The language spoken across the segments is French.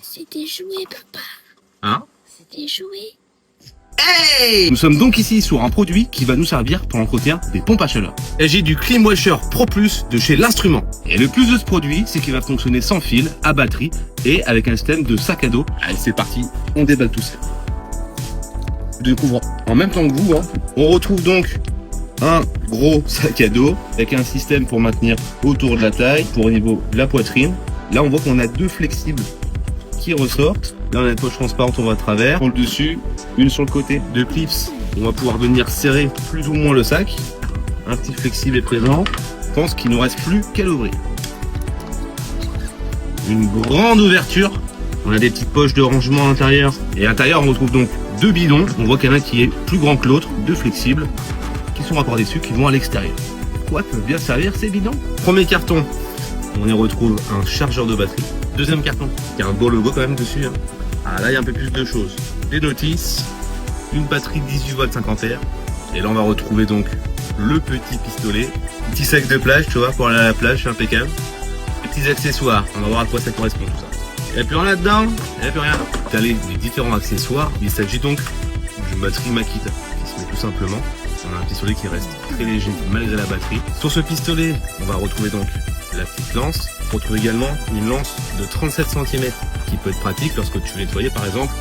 C'est des jouets, papa. Hein? C'est des jouets. Hey! Nous sommes donc ici sur un produit qui va nous servir pour l'entretien des pompes à chaleur. Il s'agit du Clean Washer Pro Plus de chez l'Instrument. Et le plus de ce produit, c'est qu'il va fonctionner sans fil, à batterie et avec un système de sac à dos. Allez, c'est parti, on déballe tout ça. Je découvre en même temps que vous. On retrouve donc un gros sac à dos avec un système pour maintenir autour de la taille, pour au niveau de la poitrine. Là, on voit qu'on a deux flexibles qui ressortent. Là, on a une poche transparente, on va à travers. Pour le dessus, une sur le côté. Deux clips. On va pouvoir venir serrer plus ou moins le sac. Un petit flexible est présent. Je pense qu'il ne nous reste plus qu'à l'ouvrir. Une grande ouverture. On a des petites poches de rangement à l'intérieur. Et à l'intérieur, on retrouve donc deux bidons. On voit qu'il y en a un qui est plus grand que l'autre. Deux flexibles qui sont raccordés dessus, qui vont à l'extérieur. Quoi peuvent bien servir ces bidons? Premier carton. On y retrouve un chargeur de batterie. Deuxième carton, il y a un beau logo quand même dessus. Ah là, il y a un peu plus de choses. Des notices, une batterie 18 volts 50 ampères. Et là, on va retrouver donc le petit pistolet. Petit sac de plage, tu vois, pour aller à la plage, c'est impeccable. Les petits accessoires, on va voir à quoi ça correspond tout ça. Il n'y a plus rien là-dedans, il n'y a plus rien. T'as les différents accessoires. Il s'agit donc d'une batterie Makita qui se met tout simplement. On a un pistolet qui reste très léger malgré la batterie. Sur ce pistolet, on va retrouver donc la petite lance. On retrouve également une lance de 37 cm qui peut être pratique lorsque tu veux nettoyer par exemple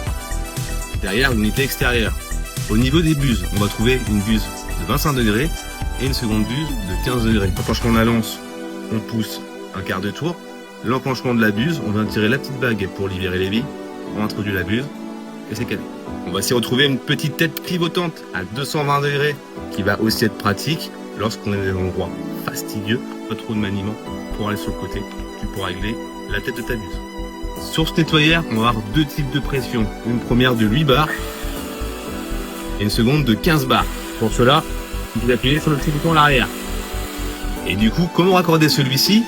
derrière l'unité extérieure. Au niveau des buses, on va trouver une buse de 25 degrés et une seconde buse de 15 degrés. L'enclenchement de la lance, on pousse un quart de tour. L'enclenchement de la buse, on vient tirer la petite bague pour libérer les billes. On introduit la buse et c'est calé. On va aussi retrouver une petite tête pivotante à 220 degrés qui va aussi être pratique lorsqu'on est dans des endroits fastidieux, pas trop de maniement. Pour aller sur le côté, tu pourras régler la tête de ta buse. Sur ce nettoyeur, on va avoir deux types de pression. Une première de 8 bars et une seconde de 15 bars. Pour cela, vous appuyez sur le petit bouton à l'arrière. Et du coup, comment raccorder celui-ci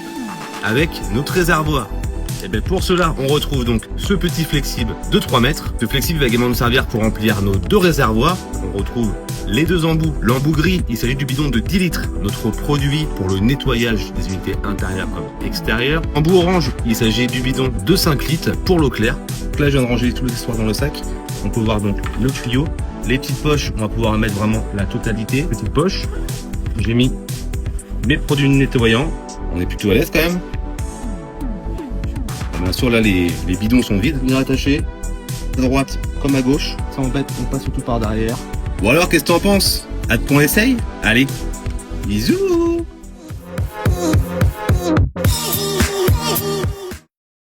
avec notre réservoir? Et bien pour cela, on retrouve donc ce petit flexible de 3 mètres. Ce flexible va également nous servir pour remplir nos deux réservoirs. On retrouve les deux embouts. L'embout gris, il s'agit du bidon de 10 litres. Notre produit pour le nettoyage des unités intérieures comme extérieures. Embout orange, il s'agit du bidon de 5 litres pour l'eau claire. Donc là, je viens de ranger tous les accessoires dans le sac. On peut voir donc le tuyau. Les petites poches, on va pouvoir mettre vraiment la totalité. Petites poches. J'ai mis mes produits nettoyants. On est plutôt à l'aise quand même. Bien sûr, là, les bidons sont vides, bien attachés, à droite comme à gauche. Ça embête, on passe surtout par derrière. Bon alors, qu'est-ce que t'en penses? Hâte qu'on essaye? Allez, bisous!